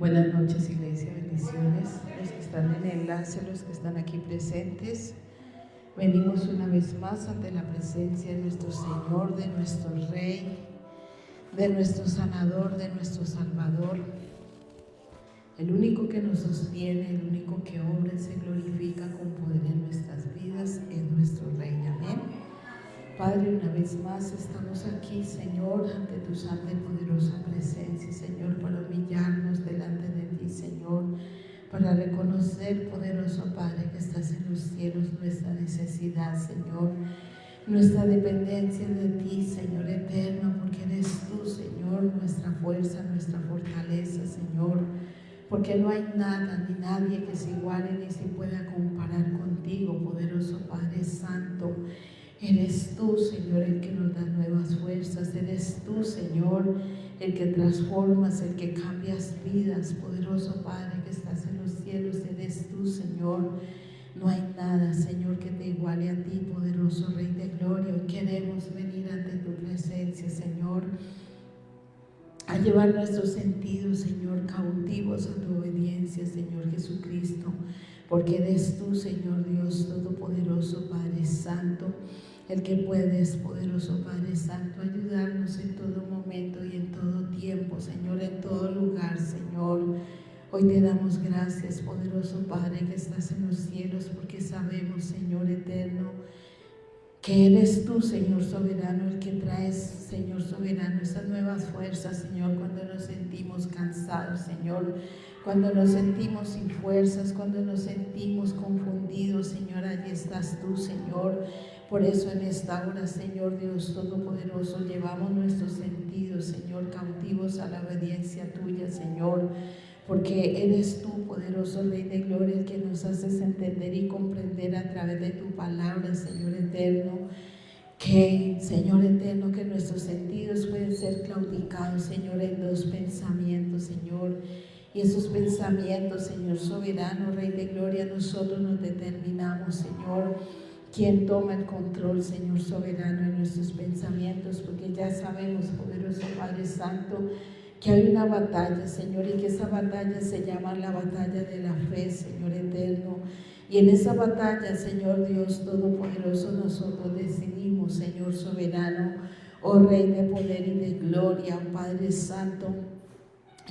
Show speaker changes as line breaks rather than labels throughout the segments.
Buenas noches, Iglesia, bendiciones. Los que están en el enlace, los que están aquí presentes, venimos una vez más ante la presencia de nuestro Señor, de nuestro Rey, de nuestro Sanador, de nuestro Salvador. El único que nos sostiene, el único que obra y se glorifica con poder en nuestras vidas es nuestro Rey. Amén. Padre, una vez más estamos aquí, Señor, ante tu santa y poderosa presencia, Señor, para humillarnos delante de ti, Señor, para reconocer, poderoso Padre, que estás en los cielos, nuestra necesidad, Señor, nuestra dependencia de ti, Señor eterno, porque eres tú, Señor, nuestra fuerza, nuestra fortaleza, Señor, porque no hay nada ni nadie que se iguale ni se pueda comparar contigo, poderoso Padre Santo. Eres tú, Señor, el que nos da nuevas fuerzas. Eres tú, Señor, el que transformas, el que cambias vidas. Poderoso Padre que estás en los cielos, eres tú, Señor. No hay nada, Señor, que te iguale a ti, poderoso Rey de Gloria. Hoy queremos venir ante tu presencia, Señor, a llevar nuestros sentidos, Señor, cautivos a tu obediencia, Señor Jesucristo. Porque eres tú, Señor Dios Todopoderoso, Padre Santo, el que puedes, poderoso Padre Santo, ayudarnos en todo momento y en todo tiempo, Señor, en todo lugar, Señor. Hoy te damos gracias, poderoso Padre, que estás en los cielos, porque sabemos, Señor eterno, que eres tú, Señor soberano, el que traes, Señor soberano, esas nuevas fuerzas, Señor, cuando nos sentimos cansados, Señor, cuando nos sentimos sin fuerzas, cuando nos sentimos confundidos, Señor, allí estás tú, Señor. Por eso en esta hora, Señor Dios Todopoderoso, llevamos nuestros sentidos, Señor, cautivos a la obediencia tuya, Señor, porque eres tú, poderoso Rey de Gloria, el que nos haces entender y comprender a través de tu palabra, Señor eterno, que, Señor eterno, que nuestros sentidos pueden ser claudicados, Señor, en dos pensamientos, Señor. Y esos pensamientos, Señor soberano, Rey de Gloria, nosotros nos determinamos, Señor, quién toma el control, Señor soberano, en nuestros pensamientos, porque ya sabemos, poderoso Padre Santo, que hay una batalla, Señor, y que esa batalla se llama la batalla de la fe, Señor eterno. Y en esa batalla, Señor Dios Todopoderoso, nosotros decidimos, Señor soberano, oh Rey de poder y de gloria, oh Padre Santo,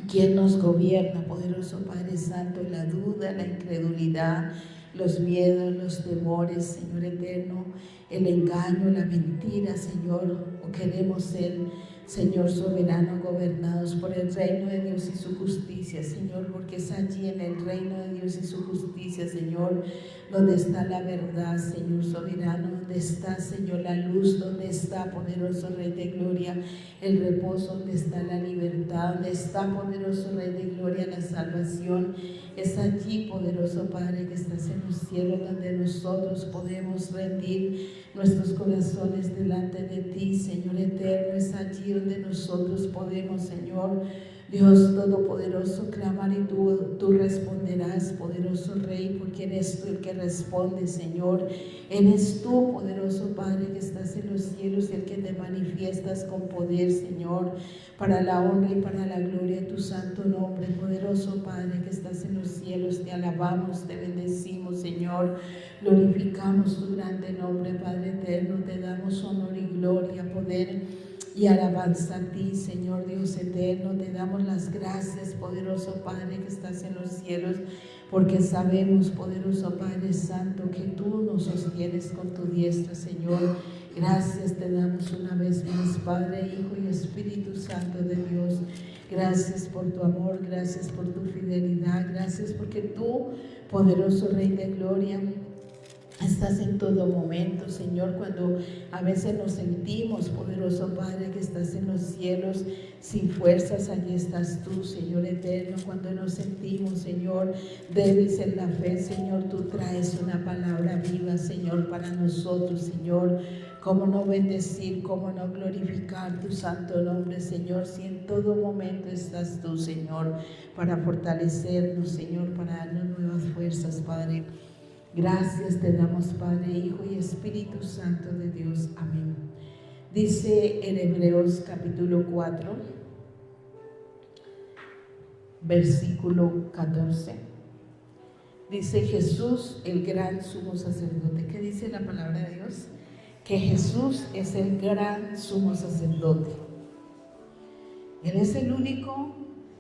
quien nos gobierna, poderoso Padre Santo, la duda, la incredulidad, los miedos, los temores, Señor eterno, el engaño, la mentira, Señor, o queremos ser, Señor soberano, gobernados por el reino de Dios y su justicia, Señor, porque es allí en el reino de Dios y su justicia, Señor, donde está la verdad, Señor soberano, donde está, Señor, la luz, donde está, poderoso Rey de Gloria, el reposo, donde está la libertad, donde está, poderoso Rey de Gloria, la salvación. Es allí, poderoso Padre, que estás en los cielos, donde nosotros podemos rendir nuestros corazones delante de ti, Señor eterno. Es allí donde nosotros podemos, Señor Dios Todopoderoso, clamar y tú responderás, poderoso Rey, porque eres tú el que responde, Señor. Eres tú, poderoso Padre, que estás en los cielos y el que te manifiestas con poder, Señor, para la honra y para la gloria de tu santo nombre. Poderoso Padre, que estás en los cielos, te alabamos, te bendecimos, Señor. Glorificamos tu grande nombre, Padre eterno. Te damos honor y gloria, poder y alabanza a ti, Señor Dios eterno. Te damos las gracias, poderoso Padre, que estás en los cielos, porque sabemos, poderoso Padre Santo, que tú nos sostienes con tu diestra, Señor. Gracias te damos una vez más, Padre, Hijo y Espíritu Santo de Dios. Gracias por tu amor, gracias por tu fidelidad, gracias porque tú, poderoso Rey de Gloria, estás en todo momento, Señor, cuando a veces nos sentimos, poderoso Padre, que estás en los cielos sin fuerzas, allí estás tú, Señor eterno. Cuando nos sentimos, Señor, débiles en la fe, Señor, tú traes una palabra viva, Señor, para nosotros, Señor. Cómo no bendecir, cómo no glorificar tu santo nombre, Señor, si en todo momento estás tú, Señor, para fortalecernos, Señor, para darnos nuevas fuerzas, Padre. Gracias te damos, Padre, Hijo y Espíritu Santo de Dios. Amén. Dice en Hebreos capítulo 4, versículo 14. Dice Jesús, el gran sumo sacerdote. ¿Qué dice la palabra de Dios? Que Jesús es el gran sumo sacerdote. Él es el único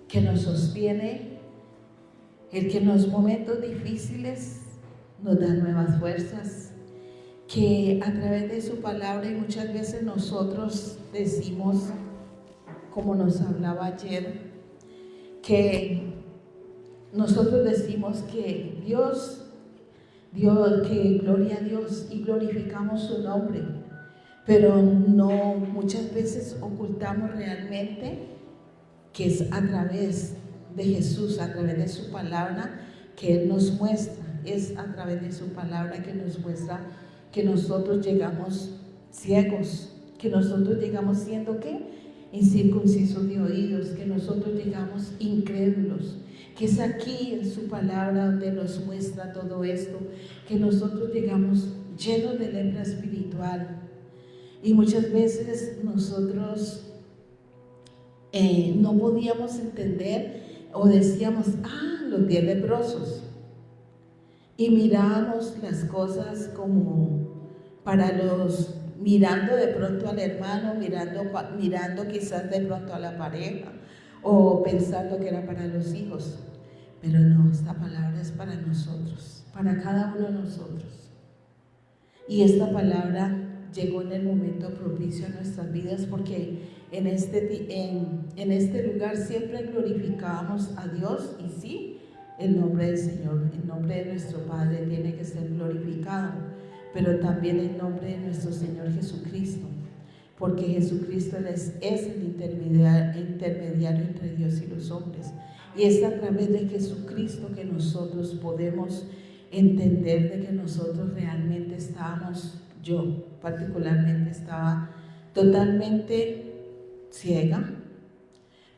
que nos sostiene, el que en los momentos difíciles nos da nuevas fuerzas, que a través de su palabra, y muchas veces nosotros decimos, como nos hablaba ayer, que nosotros decimos que Dios, que gloria a Dios y glorificamos su nombre, pero no, muchas veces ocultamos realmente que es a través de Jesús, a través de su palabra que Él nos muestra, es a través de su palabra que nos muestra que nosotros llegamos ciegos, que nosotros llegamos siendo ¿qué? Incircuncisos de oídos, que nosotros llegamos incrédulos, que es aquí en su palabra donde nos muestra todo esto, que nosotros llegamos llenos de lepra espiritual. Y muchas veces nosotros no podíamos entender o decíamos, los 10 leprosos. Y mirábamos las cosas como para los, mirando de pronto al hermano, mirando quizás de pronto a la pareja, o pensando que era para los hijos. Pero no, esta palabra es para nosotros, para cada uno de nosotros. Y esta palabra llegó en el momento propicio a nuestras vidas, porque en este lugar siempre glorificábamos a Dios, y sí, el nombre del Señor, el nombre de nuestro Padre tiene que ser glorificado, pero también el nombre de nuestro Señor Jesucristo, porque Jesucristo es el intermediario entre Dios y los hombres, y es a través de Jesucristo que nosotros podemos entender de que nosotros realmente estábamos, yo particularmente estaba totalmente ciega,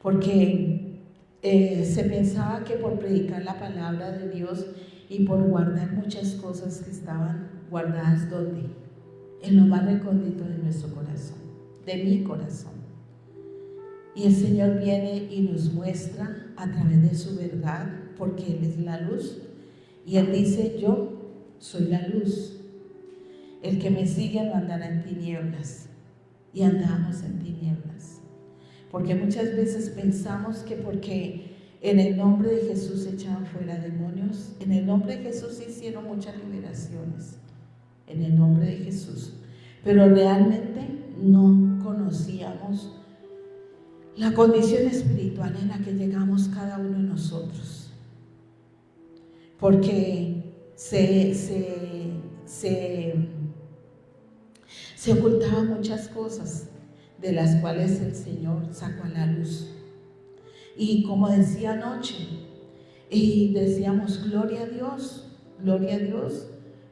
porque se pensaba que por predicar la palabra de Dios y por guardar muchas cosas que estaban guardadas donde, en lo más recóndito de nuestro corazón, de mi corazón. Y el Señor viene y nos muestra a través de su verdad, porque Él es la luz, y Él dice: yo soy la luz, el que me sigue no andará en tinieblas. Y andamos en tinieblas, porque muchas veces pensamos que porque en el nombre de Jesús se echaban fuera demonios, en el nombre de Jesús se hicieron muchas liberaciones, en el nombre de Jesús, pero realmente no conocíamos la condición espiritual en la que llegamos cada uno de nosotros, porque se ocultaban muchas cosas de las cuales el Señor sacó a la luz. Y como decía anoche, y decíamos gloria a Dios,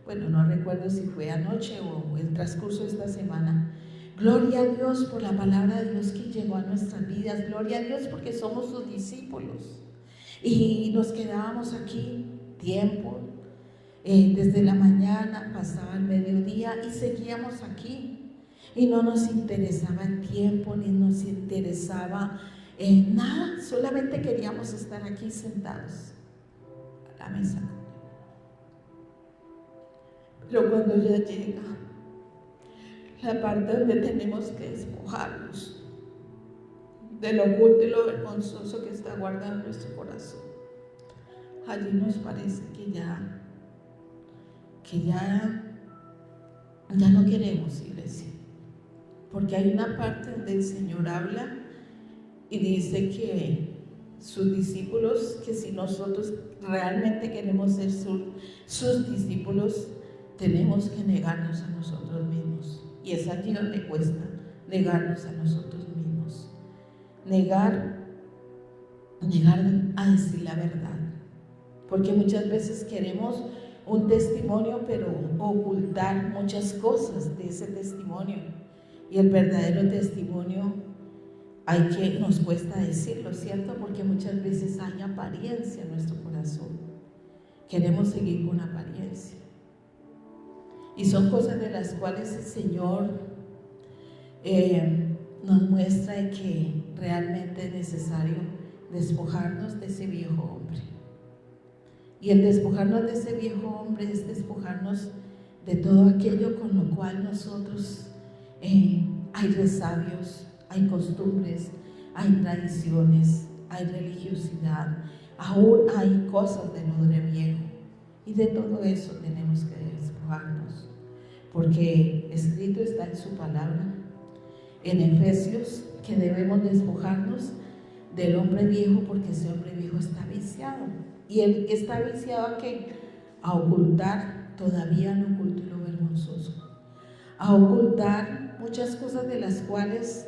bueno, no recuerdo si fue anoche o el transcurso de esta semana. Gloria a Dios por la palabra de Dios que llegó a nuestras vidas, gloria a Dios porque somos sus discípulos. Y nos quedábamos aquí tiempo, desde la mañana, pasaba el mediodía y seguíamos aquí. Y no nos interesaba el tiempo, ni nos interesaba nada, solamente queríamos estar aquí sentados a la mesa. Pero cuando ya llega la parte donde tenemos que despojarnos de lo oculto y lo vergonzoso que está guardado en nuestro corazón, allí nos parece que ya no queremos, iglesia, porque hay una parte donde el Señor habla y dice que sus discípulos, que si nosotros realmente queremos ser sus discípulos, tenemos que negarnos a nosotros mismos. Y es allí donde cuesta negarnos a nosotros mismos, negar a decir la verdad, porque muchas veces queremos un testimonio, pero ocultar muchas cosas de ese testimonio. Y el verdadero testimonio nos cuesta decirlo, ¿cierto? Porque muchas veces hay apariencia en nuestro corazón. Queremos seguir con apariencia. Y son cosas de las cuales el Señor nos muestra que realmente es necesario despojarnos de ese viejo hombre. Y el despojarnos de ese viejo hombre es despojarnos de todo aquello con lo cual nosotros hay resabios, hay costumbres, hay tradiciones, hay religiosidad, aún hay cosas del hombre viejo. Y de todo eso tenemos que despojarnos, porque escrito está en su palabra, en Efesios, que debemos despojarnos del hombre viejo, porque ese hombre viejo está viciado. ¿Y él está viciado a qué? A ocultar todavía lo oculto y lo vergonzoso, a ocultar muchas cosas de las cuales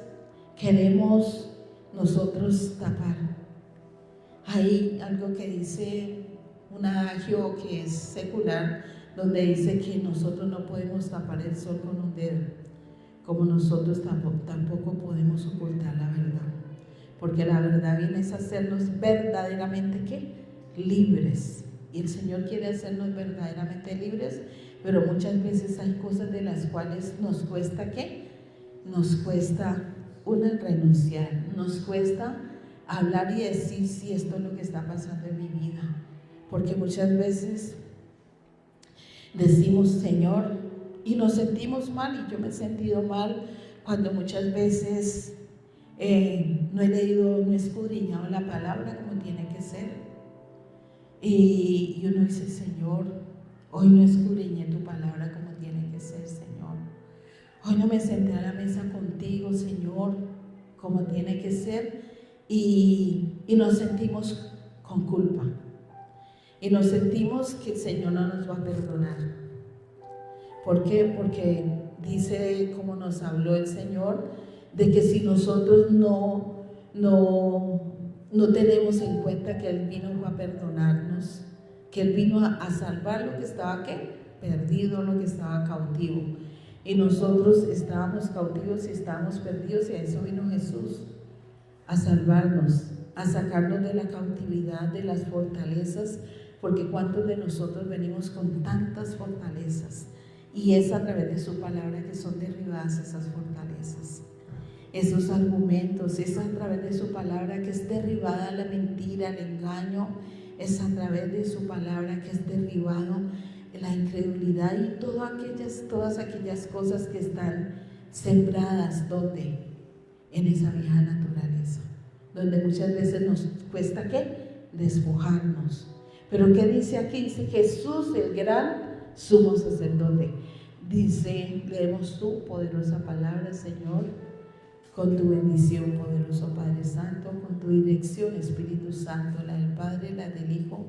queremos nosotros tapar. Hay algo que dice un adagio que es secular, donde dice que nosotros no podemos tapar el sol con un dedo, como nosotros tampoco podemos ocultar la verdad, porque la verdad viene a hacernos verdaderamente ¿qué? Libres. Y el Señor quiere hacernos verdaderamente libres, pero muchas veces hay cosas de las cuales nos cuesta ¿qué? Nos cuesta renunciar, nos cuesta hablar y decir si esto es lo que está pasando en mi vida, porque muchas veces decimos Señor y nos sentimos mal, y yo me he sentido mal cuando muchas veces no he leído, no he escudriñado la palabra como tiene que ser, y uno dice Señor, hoy no escudriñé tu palabra como tiene que ser, Señor, hoy no me senté a la mesa contigo, Señor, como tiene que ser, y nos sentimos con culpa, y nos sentimos que el Señor no nos va a perdonar. ¿Por qué? Porque dice, como nos habló el Señor, de que si nosotros no tenemos en cuenta que Él vino a perdonarnos, que Él vino a salvar lo que estaba ¿qué? Perdido, lo que estaba cautivo, y nosotros estábamos cautivos y estábamos perdidos, y a eso vino Jesús, a salvarnos, a sacarnos de la cautividad, de las fortalezas, porque cuántos de nosotros venimos con tantas fortalezas, y es a través de su palabra que son derribadas esas fortalezas, esos argumentos, es a través de su palabra que es derribada la mentira, el engaño, es a través de su palabra que es derribado la incredulidad y todas aquellas cosas que están sembradas, ¿dónde? En esa vieja naturaleza, donde muchas veces nos cuesta ¿qué? Despojarnos. Pero ¿qué dice aquí? Dice Jesús, el gran sumo sacerdote. Dice, leemos tu poderosa palabra, Señor, con tu bendición, poderoso Padre Santo, con tu dirección, Espíritu Santo, la del Padre, la del Hijo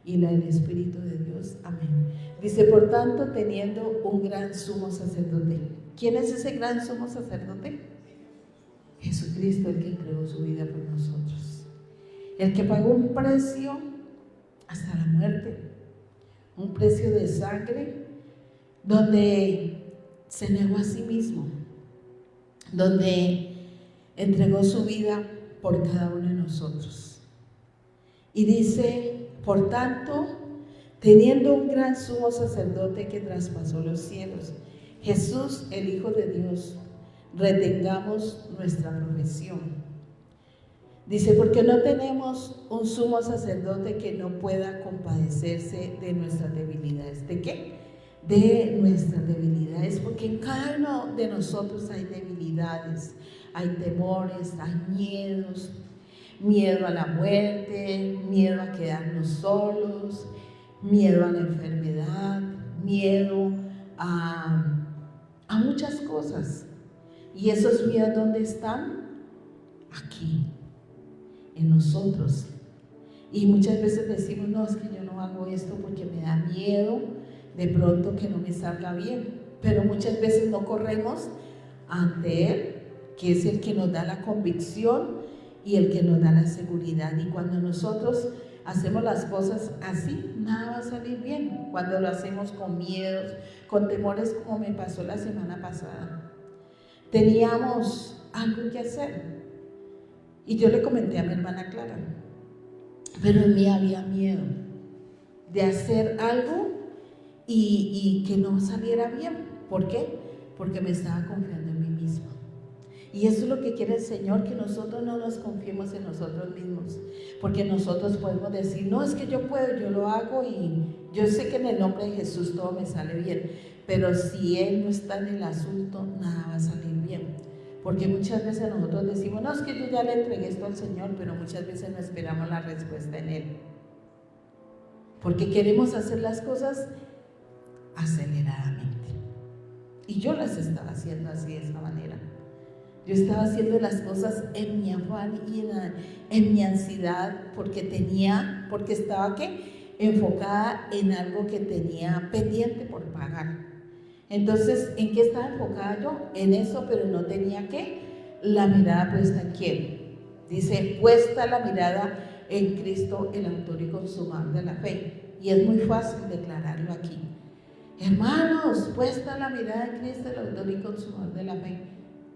y la del Espíritu de Dios. Amén. Dice, por tanto, teniendo un gran sumo sacerdote. ¿Quién es ese gran sumo sacerdote? Jesucristo, el que entregó su vida por nosotros, el que pagó un precio hasta la muerte, un precio de sangre, donde se negó a sí mismo, donde entregó su vida por cada uno de nosotros. Y dice, por tanto, teniendo un gran sumo sacerdote que traspasó los cielos, Jesús, el Hijo de Dios, retengamos nuestra profesión. Dice, porque no tenemos un sumo sacerdote que no pueda compadecerse de nuestras debilidades. ¿De qué? De nuestras debilidades, porque en cada uno de nosotros hay debilidades, hay temores, hay miedos, miedo a la muerte, miedo a quedarnos solos, miedo a la enfermedad, miedo a muchas cosas. ¿Y esos miedos dónde están? Aquí, en nosotros. Y muchas veces decimos, no, es que yo no hago esto porque me da miedo de pronto que no me salga bien, pero muchas veces no corremos ante Él, que es el que nos da la convicción y el que nos da la seguridad. Y cuando nosotros hacemos las cosas así, nada va a salir bien. Cuando lo hacemos con miedos, con temores, como me pasó la semana pasada. Teníamos algo que hacer y yo le comenté a mi hermana Clara, pero en mí había miedo de hacer algo y que no saliera bien. ¿Por qué? Porque me estaba confiando en mí misma. Y eso es lo que quiere el Señor, que nosotros no nos confiemos en nosotros mismos, porque nosotros podemos decir, no, es que yo puedo, yo lo hago y yo sé que en el nombre de Jesús todo me sale bien, pero si Él no está en el asunto, nada va a salir bien, porque muchas veces nosotros decimos, no, es que yo ya le entregué esto al Señor, pero muchas veces no esperamos la respuesta en Él, porque queremos hacer las cosas aceleradamente, y yo las estaba haciendo así, de esa manera. Yo estaba haciendo las cosas en mi afán y en mi ansiedad, porque estaba enfocada en algo que tenía pendiente por pagar. Entonces, ¿en qué estaba enfocada yo? En eso, pero no tenía la mirada puesta en quién. Dice, puesta la mirada en Cristo, el autor y consumador de la fe. Y es muy fácil declararlo aquí. Hermanos, puesta la mirada en Cristo, el autor y consumador de la fe.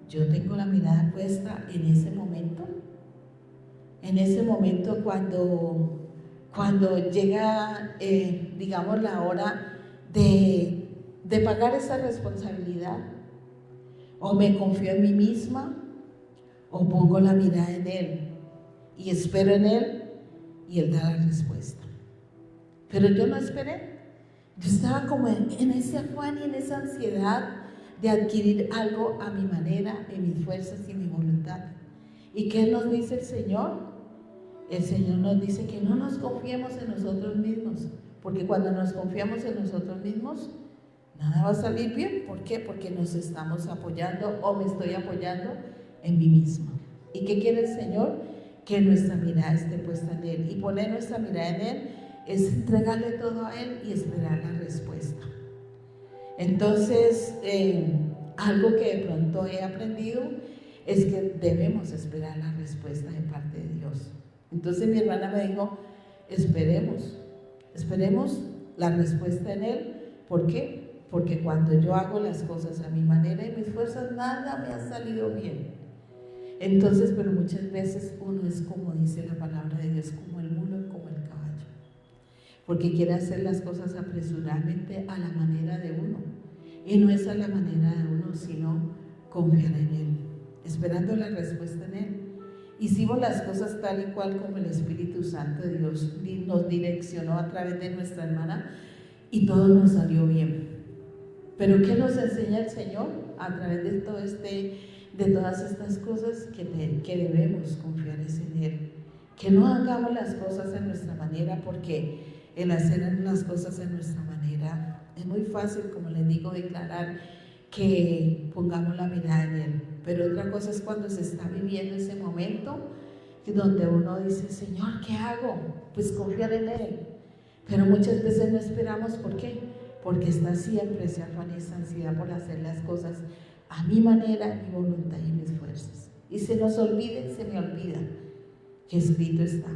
Yo tengo la mirada puesta en ese momento cuando llega, digamos, la hora de pagar esa responsabilidad, o me confío en mí misma, o pongo la mirada en Él, y espero en Él, y Él da la respuesta. Pero yo no esperé, yo estaba como en ese afán y en esa ansiedad, de adquirir algo a mi manera, en mis fuerzas y mi voluntad. ¿Y qué nos dice el Señor? El Señor nos dice que no nos confiemos en nosotros mismos, porque cuando nos confiamos en nosotros mismos, nada va a salir bien. ¿Por qué? Porque nos estamos apoyando, o me estoy apoyando en mí misma. ¿Y qué quiere el Señor? Que nuestra mirada esté puesta en Él. Y poner nuestra mirada en Él es entregarle todo a Él y esperar la respuesta. Entonces, algo que de pronto he aprendido es que debemos esperar la respuesta de parte de Dios. Entonces mi hermana me dijo, esperemos la respuesta en Él. ¿Por qué? Porque cuando yo hago las cosas a mi manera y mis fuerzas, nada me ha salido bien. Entonces, pero muchas veces uno es, como dice la palabra de Dios, como el mulo y como el caballo, porque quiere hacer las cosas apresuradamente a la manera de uno, y no es a la manera de uno, sino confiar en Él, esperando la respuesta en Él. Hicimos las cosas tal y cual como el Espíritu Santo de Dios nos direccionó a través de nuestra hermana, y todo nos salió bien. Pero ¿qué nos enseña el Señor a través de todas estas cosas? Que debemos confiar en Él, que no hagamos las cosas en nuestra manera, porque el hacer las cosas en nuestra manera es muy fácil, como les digo, declarar que pongamos la mirada en Él, pero otra cosa es cuando se está viviendo ese momento donde uno dice, Señor, ¿qué hago? Pues confiar en Él, pero muchas veces no esperamos. ¿Por qué? Porque está siempre ese afán y esa ansiedad por hacer las cosas a mi manera, mi voluntad y mis fuerzas, y se me olvida que escrito está,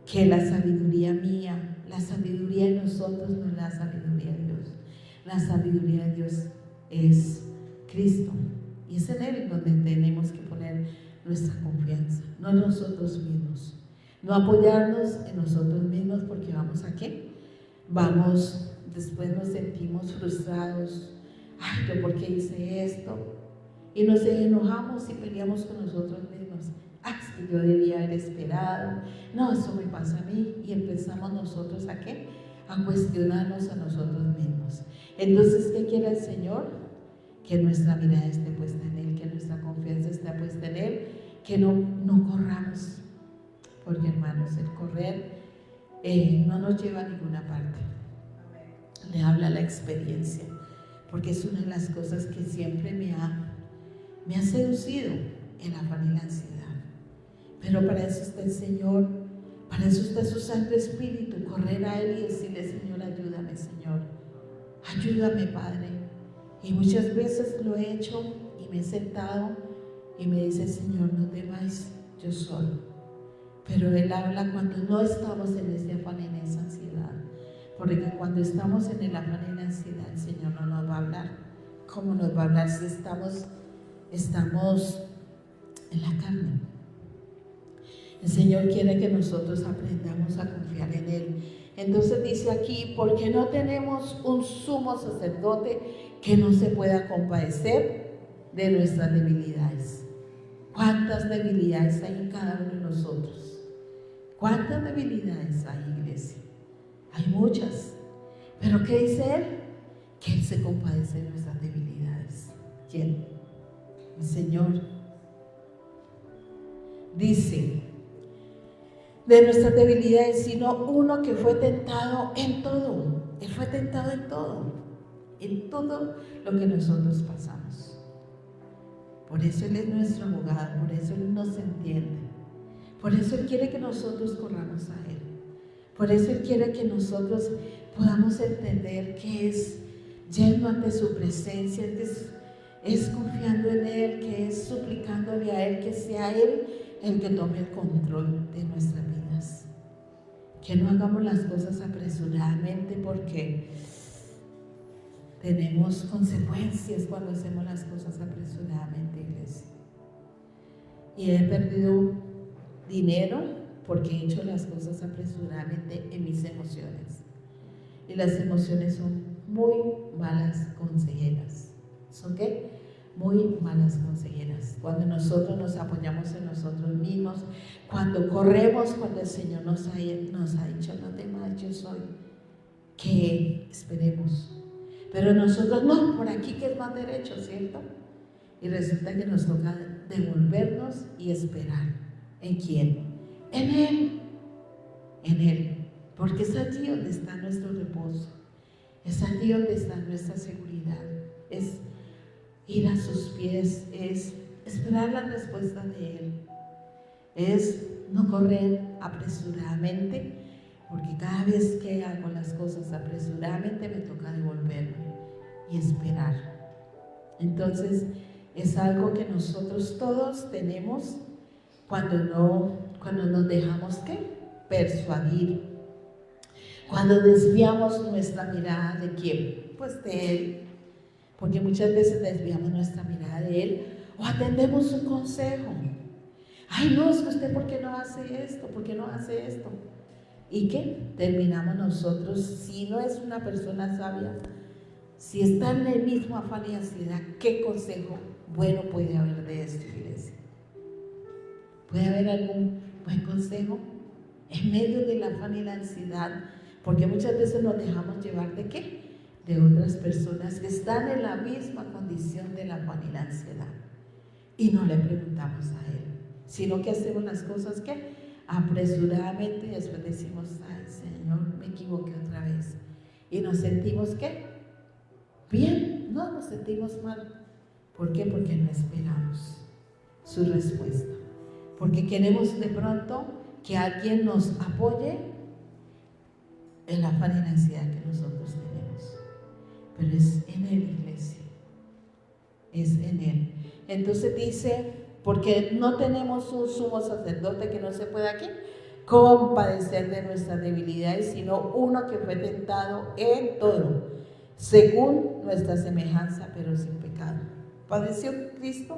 que la sabiduría mía, la sabiduría de nosotros no es la sabiduría de Dios. La sabiduría de Dios es Cristo, y es en Él donde tenemos que poner nuestra confianza, no en nosotros mismos, no apoyarnos en nosotros mismos, porque vamos a ¿qué? Después nos sentimos frustrados. Ay, ¿yo por qué hice esto? Y nos enojamos y peleamos con nosotros mismos. Ay, es que yo debía haber esperado. No, eso me pasa a mí. Y empezamos nosotros ¿a qué? A cuestionarnos a nosotros mismos. Entonces, ¿qué quiere el Señor? Que nuestra mirada esté puesta en Él, que nuestra confianza esté puesta en Él, que no corramos. Porque, hermanos, el correr no nos lleva a ninguna parte. Le habla la experiencia, porque es una de las cosas que siempre me ha seducido, el afán y la ansiedad. Pero para eso está el Señor, para eso está su Santo Espíritu, correr a Él y decirle, Señor, ayúdame, Señor, ayúdame, Padre. Y muchas veces lo he hecho y me he sentado y me dice, Señor, no temas, yo soy. Pero Él habla cuando no estamos en ese afán y en esa ansiedad. Porque cuando estamos en el afán y la ansiedad, el Señor no nos va a hablar. ¿Cómo nos va a hablar si estamos en la carne? El Señor quiere que nosotros aprendamos a confiar en Él. Entonces dice aquí, porque no tenemos un sumo sacerdote que no se pueda compadecer de nuestras debilidades. ¿Cuántas debilidades hay en cada uno de nosotros? ¿Cuántas debilidades hay, iglesia? Hay muchas. ¿Pero qué dice Él? Que Él se compadece de nuestras debilidades. ¿Quién? El Señor. Dice, de nuestras debilidades, sino uno que fue tentado en todo. Él fue tentado en todo lo que nosotros pasamos. Por eso Él es nuestro abogado, por eso Él nos entiende. Por eso Él quiere que nosotros corramos a Él. Por eso Él quiere que nosotros podamos entender que es yendo ante su presencia, es confiando en Él, que es suplicándole a Él, que sea Él el que tome el control de nuestras vidas. Que no hagamos las cosas apresuradamente, porque tenemos consecuencias cuando hacemos las cosas apresuradamente, iglesia. Y he perdido dinero porque he hecho las cosas apresuradamente en mis emociones. Y las emociones son muy malas consejeras. ¿Son qué? Muy malas consejeras. Cuando nosotros nos apoyamos en nosotros mismos, cuando corremos, cuando el Señor nos ha dicho, no temas, yo soy, que esperemos. Pero nosotros, no, por aquí que es más derecho, ¿cierto? Y resulta que nos toca devolvernos y esperar. ¿En quién? En Él. En Él. Porque es allí donde está nuestro reposo. Es allí donde está nuestra seguridad. Es ir a sus pies, es esperar la respuesta de Él. Es no correr apresuradamente, porque cada vez que hago las cosas apresuradamente me toca devolverme y esperar. Entonces es algo que nosotros todos tenemos cuando nos dejamos persuadir, cuando desviamos nuestra mirada de quién, pues de Él, porque muchas veces desviamos nuestra mirada de Él o atendemos un consejo. Ay, no, es que usted, ¿por qué no hace esto? ¿Por qué no hace esto? ¿Y qué? Terminamos nosotros, si no es una persona sabia, si está en el mismo afán y ansiedad, ¿qué consejo bueno puede haber de esto, iglesia? ¿Puede haber algún buen consejo en medio del afán y la ansiedad? Porque muchas veces nos dejamos llevar ¿de qué? De otras personas que están en la misma condición del afán y la ansiedad. Y no le preguntamos a Él, sino que hacemos las cosas ¿qué? Apresuradamente, y después decimos, ay Señor, me equivoqué otra vez. Y nos sentimos ¿qué? Bien, no nos sentimos mal. ¿Por qué? Porque no esperamos su respuesta. Porque queremos de pronto que alguien nos apoye en la afán y la ansiedad que nosotros tenemos. Pero es en Él, iglesia. Es en Él. Entonces dice, porque no tenemos un sumo sacerdote que no se pueda ¿qué? Compadecer de nuestras debilidades, sino uno que fue tentado en todo, según nuestra semejanza, pero sin pecado. ¿Padeció Cristo?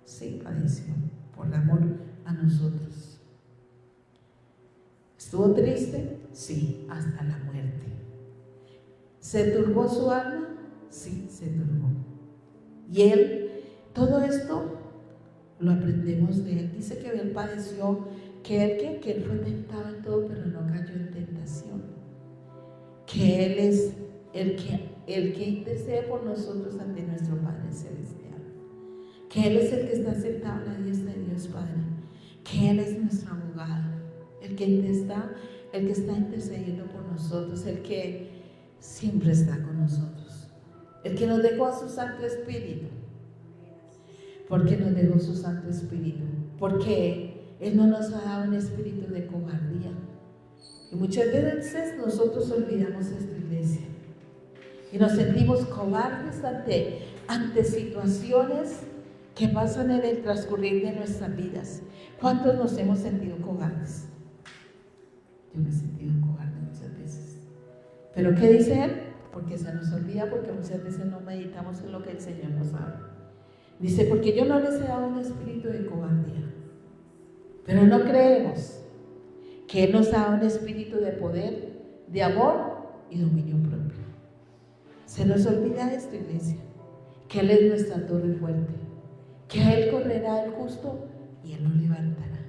Sí, padeció, por amor a nosotros. ¿Estuvo triste? Sí, hasta la muerte. ¿Se turbó su alma? Sí, se turbó. Y Él, todo esto lo aprendemos de Él. Dice que Él padeció, que Él fue tentado en todo, pero no cayó en tentación. Que Él es el que intercede por nosotros ante nuestro Padre Celestial. Que Él es el que está sentado a la diestra de Dios Padre. Que Él es nuestro abogado. El que está intercediendo por nosotros. El que siempre está con nosotros. El que nos dejó a su Santo Espíritu. ¿Por qué nos dejó su Santo Espíritu? Porque Él no nos ha dado un espíritu de cobardía. Y muchas veces nosotros olvidamos esta iglesia. Y nos sentimos cobardes ante situaciones que pasan en el transcurrir de nuestras vidas. ¿Cuántos nos hemos sentido cobardes? Yo me he sentido cobarde muchas veces. ¿Pero qué dice Él? Porque se nos olvida, porque muchas veces no meditamos en lo que el Señor nos habla. Dice, porque yo no les he dado un espíritu de cobardía, pero no creemos que Él nos da un espíritu de poder, de amor y dominio propio. Se nos olvida esto, iglesia, que Él es nuestra torre fuerte, que a Él correrá el justo y Él lo levantará.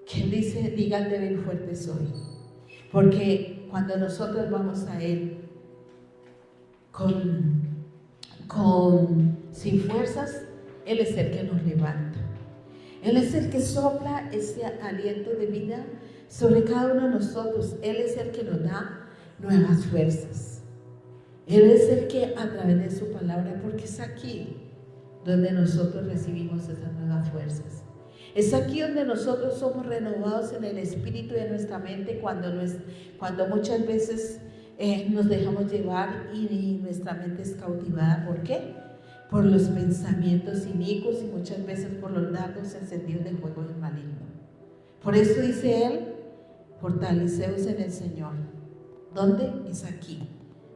Que Él dice, digan de bien fuerte soy. Porque cuando nosotros vamos a Él sin fuerzas, Él es el que nos levanta. Él es el que sopla ese aliento de vida sobre cada uno de nosotros. Él es el que nos da nuevas fuerzas. Él es el que a través de su palabra, porque es aquí donde nosotros recibimos esas nuevas fuerzas. Es aquí donde nosotros somos renovados en el espíritu de nuestra mente cuando muchas veces nos dejamos llevar y nuestra mente es cautivada. ¿Por qué? Por los pensamientos inicuos y muchas veces por los dardos encendidos de fuego del maligno. Por eso dice Él, fortaleceos en el Señor. ¿Dónde? Es aquí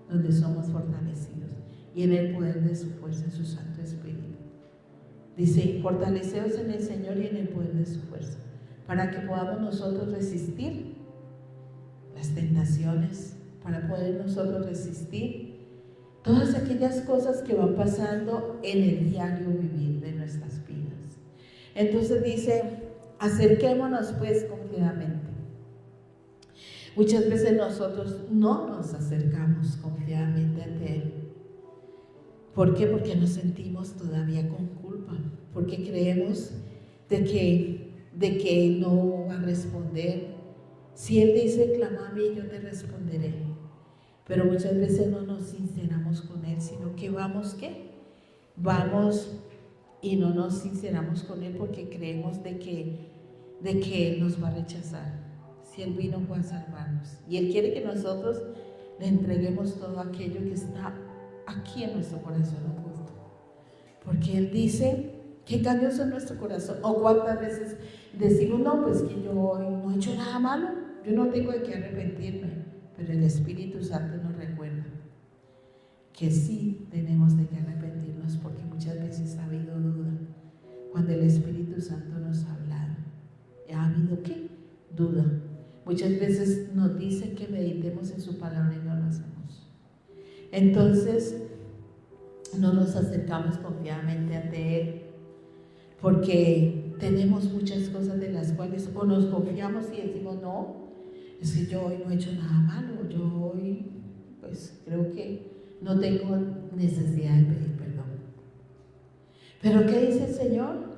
donde somos fortalecidos y en el poder de su fuerza, en su Santo Espíritu. Dice, fortaleceos en el Señor y en el poder de su fuerza, para que podamos nosotros resistir las tentaciones, para poder nosotros resistir todas aquellas cosas que van pasando en el diario vivir de nuestras vidas. Entonces dice, acerquémonos pues confiadamente. Muchas veces nosotros no nos acercamos confiadamente ante Él. ¿Por qué? Porque nos sentimos todavía con culpa, porque creemos de que Él no va a responder. Si Él dice, clama a mí, yo te responderé. Pero muchas veces no nos sinceramos con Él, sino que vamos y no nos sinceramos con Él porque creemos de que Él nos va a rechazar. Si Él vino fue a salvarnos y Él quiere que nosotros le entreguemos todo aquello que está aquí en nuestro corazón oculto, porque Él dice que cambios en nuestro corazón. O cuántas veces decimos, no, pues que yo no he hecho nada malo, yo no tengo de qué arrepentirme, pero el Espíritu Santo nos recuerda que sí tenemos de qué arrepentirnos, porque muchas veces ha habido duda cuando el Espíritu Santo nos ha hablado. ¿Ha habido qué? Duda. Muchas veces nos dice que meditemos en su palabra y no lo hacemos. Entonces no nos acercamos confiadamente ante Él porque tenemos muchas cosas de las cuales o nos confiamos y decimos, no, es que yo hoy no he hecho nada malo, yo hoy pues creo que no tengo necesidad de pedir perdón. Pero ¿qué dice el Señor?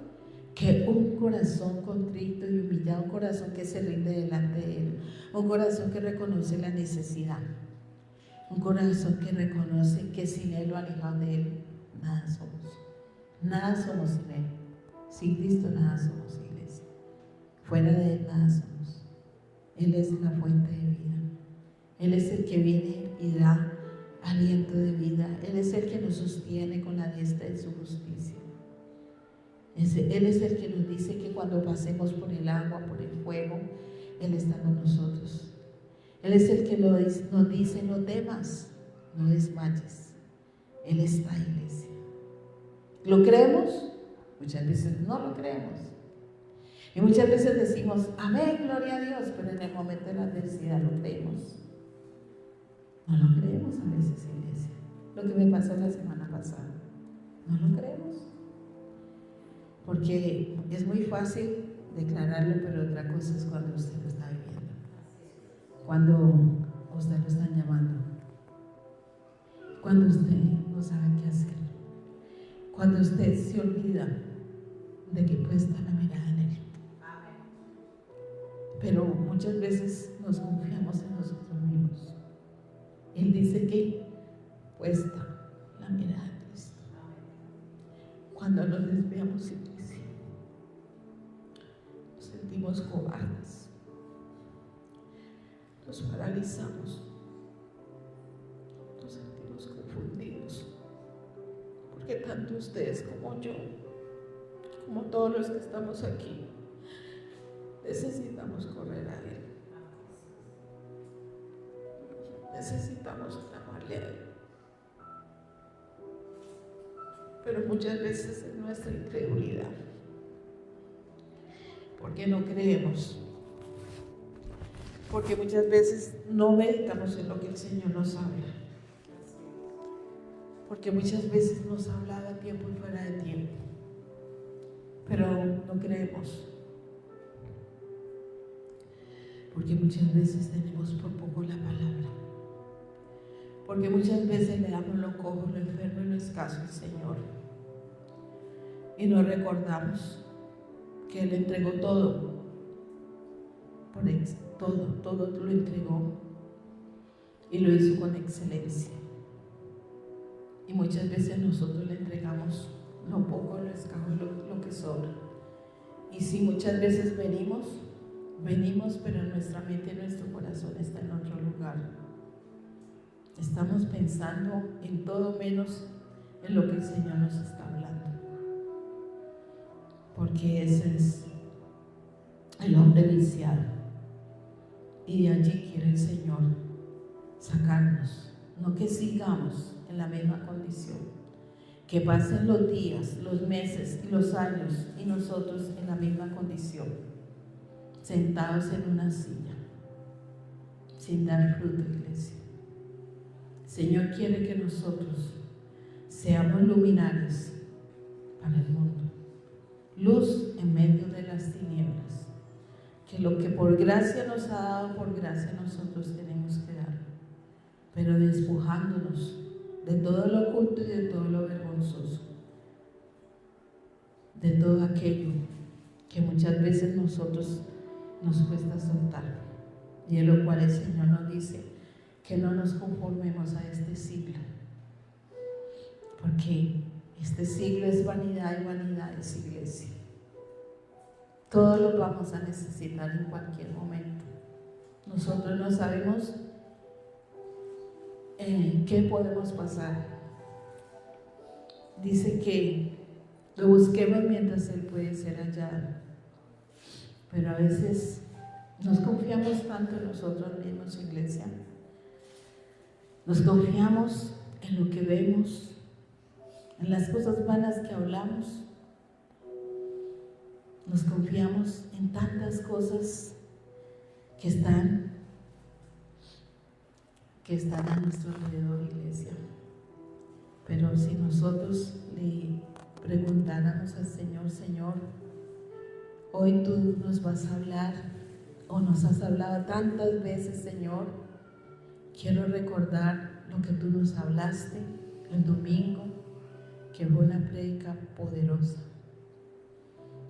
Que un corazón contrito y humillado, un corazón que se rinde delante de Él, un corazón que reconoce la necesidad, un corazón que reconoce que sin Él o alejado de Él, nada somos sin Él. Sin Cristo nada somos, iglesia. Fuera de Él nada somos. Él es la fuente de vida. Él es el que viene y da aliento de vida. Él es el que nos sostiene con la diestra de su justicia. Él es el que nos dice que cuando pasemos por el agua, por el fuego, Él está con nosotros. Él es el que nos dice, no temas, no desmayes. Él está, iglesia. ¿Lo creemos? Muchas veces no lo creemos. Y muchas veces decimos, amén, gloria a Dios, pero en el momento de la adversidad lo creemos. No lo creemos a veces, iglesia. Lo que me pasó la semana pasada, no lo creemos. Porque es muy fácil declararlo, pero otra cosa es cuando usted lo está viviendo. Cuando usted lo está llamando. Cuando usted no sabe qué hacer. Cuando usted se olvida de que puesta la mirada en Él. Pero muchas veces nos confiamos en nosotros mismos. Él dice que puesta la mirada en Cristo. Cuando nos desviamos, iglesia, nos sentimos cobardes, nos paralizamos, nos sentimos confundidos, porque tanto ustedes como yo, como todos los que estamos aquí, necesitamos correr a Él. Necesitamos clamarle a Él. Pero muchas veces es nuestra incredulidad, porque no creemos, porque muchas veces no meditamos en lo que el Señor nos habla, porque muchas veces nos ha hablado a tiempo y fuera de tiempo. pero no creemos. Porque muchas veces tenemos por poco la palabra. Porque muchas veces le damos lo cojo, lo enfermo y lo escaso al Señor. Y no recordamos que Él entregó todo. Todo lo entregó. Y lo hizo con excelencia. Y muchas veces nosotros le entregamos lo poco, lo escaso, lo que sobra. Y sí, muchas veces venimos, pero nuestra mente y nuestro corazón está en otro lugar. Estamos pensando en todo menos en lo que el Señor nos está hablando. Porque ese es el hombre viciado. Y de allí quiere el Señor sacarnos. No que sigamos en la misma condición. Que pasen los días, los meses y los años y nosotros en la misma condición. Sentados en una silla. Sin dar fruto, iglesia. El Señor quiere que nosotros seamos luminares para el mundo. Luz en medio de las tinieblas. Que lo que por gracia nos ha dado, por gracia nosotros tenemos que dar. Pero despojándonos de todo lo oculto y de todo lo vergonzoso. De todo aquello que muchas veces nosotros nos cuesta soltar. Y en lo cual el Señor nos dice que no nos conformemos a este siglo. Porque este siglo es vanidad y vanidad es iglesia. Todos los vamos a necesitar en cualquier momento. Nosotros no sabemos qué podemos pasar. Dice que lo busquemos mientras Él puede ser hallado. Pero a veces nos confiamos tanto en nosotros mismos, iglesia. Nos confiamos en lo que vemos, en las cosas vanas que hablamos. Nos confiamos en tantas cosas que están a nuestro alrededor, iglesia. Pero si nosotros le preguntáramos al Señor, Señor, hoy tú nos vas a hablar, o nos has hablado tantas veces, Señor, quiero recordar lo que tú nos hablaste el domingo, que fue una prédica poderosa.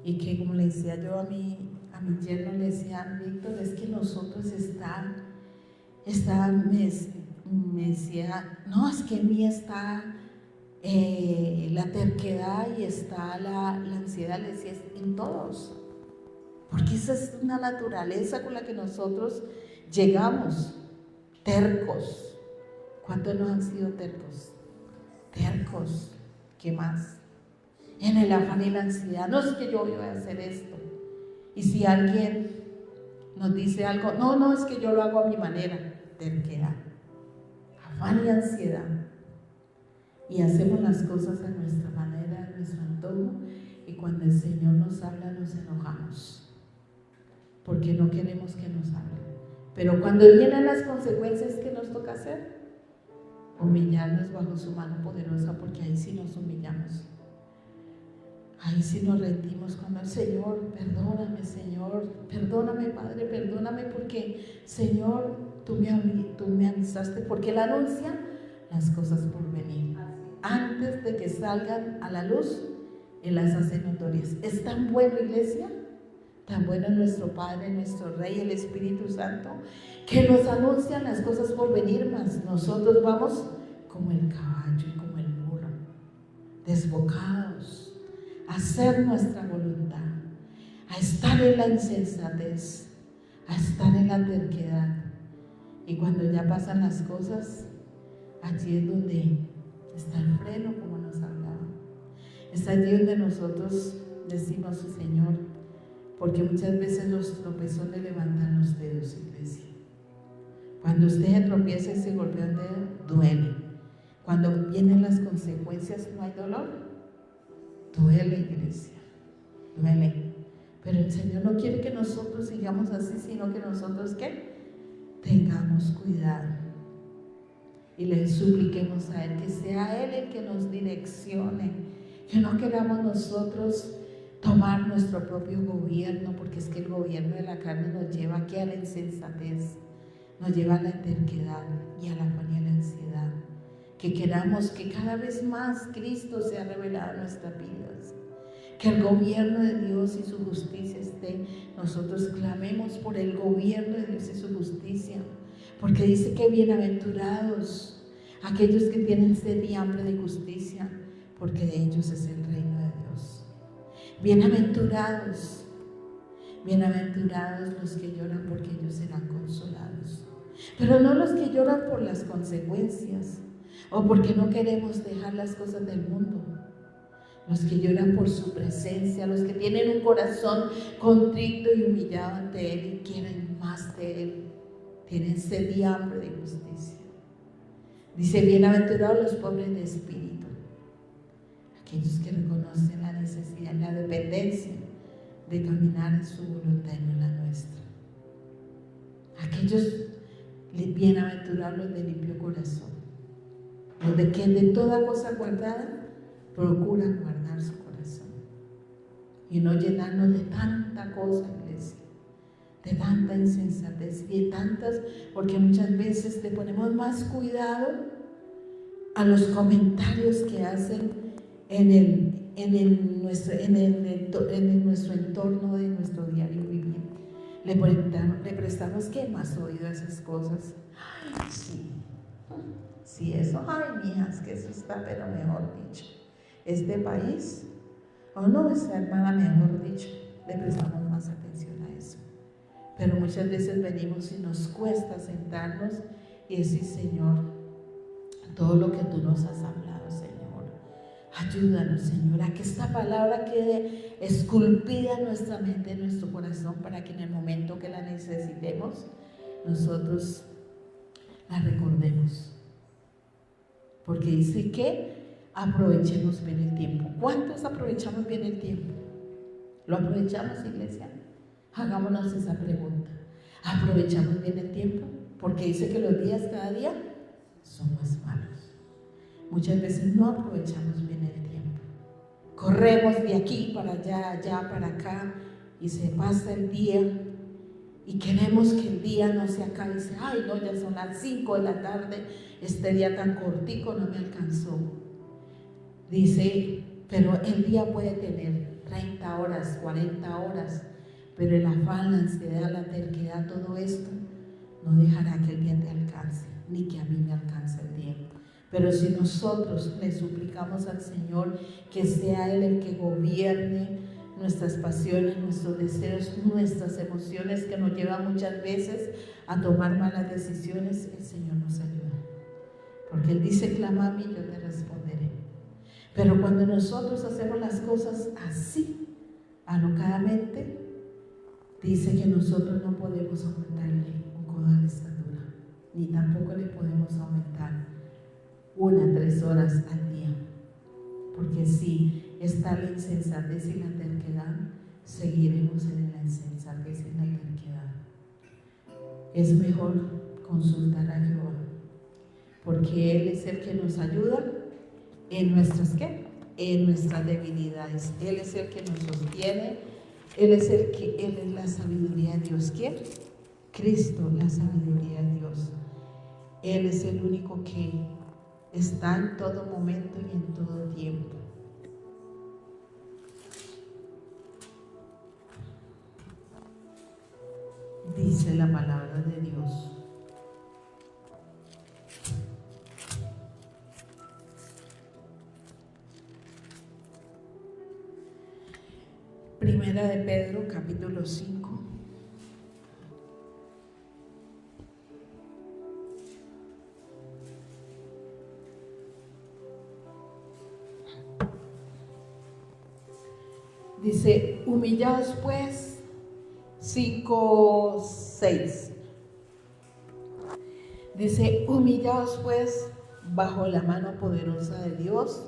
Y que, como le decía yo a mi yerno, le decía, Víctor, es que nosotros me decía, no, es que en mí está la terquedad y está la ansiedad, le decía, en todos. Porque esa es una naturaleza con la que nosotros llegamos, tercos. ¿Cuántos nos han sido tercos? Tercos, ¿qué más? En el afán y la ansiedad, no es que yo voy a hacer esto. Y si alguien nos dice algo, no, es que yo lo hago a mi manera, terquedad, afán y ansiedad. Y hacemos las cosas a nuestra manera, a nuestro antojo, y cuando el Señor nos habla nos enojamos, porque no queremos que nos hable. Pero cuando vienen las consecuencias, ¿qué nos toca hacer? Humillarnos bajo su mano poderosa, porque ahí sí nos humillamos. Ahí sí nos rendimos cuando el Señor, perdóname Padre, perdóname porque Señor, tú me avisaste, porque Él anuncia las cosas por venir. Antes de que salgan a la luz, Él las hace notorias. Es tan bueno, iglesia, tan bueno nuestro Padre, nuestro Rey, el Espíritu Santo, que nos anuncian las cosas por venir, mas nosotros vamos como el caballo y como el burro, desbocados, a hacer nuestra voluntad, a estar en la insensatez, a estar en la terquedad. Y cuando ya pasan las cosas, allí es donde está el freno, como nos hablaba. Es allí donde nosotros decimos, Señor, porque muchas veces los tropezones levantan los dedos, iglesia. Cuando usted se tropieza y se golpea el dedo, duele. Cuando vienen las consecuencias, no hay dolor. Duele, iglesia, duele. Pero el Señor no quiere que nosotros sigamos así, sino que nosotros, ¿qué? Tengamos cuidado. Y le supliquemos a Él, que sea Él el que nos direccione. Que no queramos nosotros tomar nuestro propio gobierno, porque es que el gobierno de la carne nos lleva aquí a la insensatez, nos lleva a la terquedad y a la afán y a la ansiedad. Que queramos que cada vez más Cristo sea revelado en nuestras vidas, que el gobierno de Dios y su justicia esté. Nosotros clamemos por el gobierno de Dios y su justicia, porque dice que bienaventurados aquellos que tienen sed y hambre de justicia, porque de ellos es el reino de Dios. Bienaventurados, bienaventurados los que lloran, porque ellos serán consolados. Pero no los que lloran por las consecuencias o porque no queremos dejar las cosas del mundo. Los que lloran por su presencia, los que tienen un corazón contrito y humillado ante Él y quieren más de Él, tienen sed y hambre de justicia. Dice: bienaventurados los pobres de espíritu, aquellos que reconocen la necesidad, la dependencia de caminar en su voluntad y no en la nuestra. Aquellos bienaventurados los de limpio corazón, los de que de toda cosa guardada procuran guardar su corazón y no llenarnos de tanta cosa, iglesia, de tanta insensatez y de tantas, porque muchas veces le ponemos más cuidado a los comentarios que hacen en nuestro entorno de nuestro diario vivir. Le prestamos ¿qué más oído a esas cosas? Ay, sí, eso, ay, mijas, que eso está, pero mejor dicho, este país, o no, esta hermana, mejor dicho, le prestamos más atención a eso. Pero muchas veces venimos y nos cuesta sentarnos y decir: Señor, todo lo que tú nos has hablado, Señor, ayúdanos, Señor, a que esta palabra quede esculpida en nuestra mente, en nuestro corazón, para que en el momento que la necesitemos, nosotros la recordemos. Porque dice que aprovechemos bien el tiempo. ¿Cuántos aprovechamos bien el tiempo? ¿Lo aprovechamos, iglesia? Hagámonos esa pregunta. ¿Aprovechamos bien el tiempo? Porque dice que los días cada día son más malos. Muchas veces no aprovechamos bien el tiempo. Corremos de aquí para allá para acá, y se pasa el día y queremos que el día no se acabe. Y dice: ay, no, ya son las 5 de la tarde, este día tan cortico no me alcanzó. Dice: pero el día puede tener 30 horas, 40 horas, pero el afán, la ansiedad, la terquedad, todo esto no dejará que el día te alcance, ni que a mí me alcance el día. Pero si nosotros le suplicamos al Señor que sea Él el que gobierne nuestras pasiones, nuestros deseos, nuestras emociones, que nos llevan muchas veces a tomar malas decisiones, el Señor nos ayuda. Porque Él dice: clama a mí, yo te responderé. Pero cuando nosotros hacemos las cosas así, alocadamente, dice que nosotros no podemos aumentarle un codo a la estatura, ni tampoco le podemos aumentar 3 horas al día. Porque si está la insensatez y la terquedad, seguiremos en la insensatez y la terquedad. Es mejor consultar a Jehová, porque Él es el que nos ayuda en nuestras ¿qué? En nuestras debilidades. Él es el que nos sostiene. Él es la sabiduría de Dios. ¿Quién? Cristo, la sabiduría de Dios. Él es el único que está en todo momento y en todo tiempo. Dice la palabra de Dios: Primera de Pedro, capítulo 5. Dice: humillaos pues, 5:6. Dice: humillaos pues bajo la mano poderosa de Dios,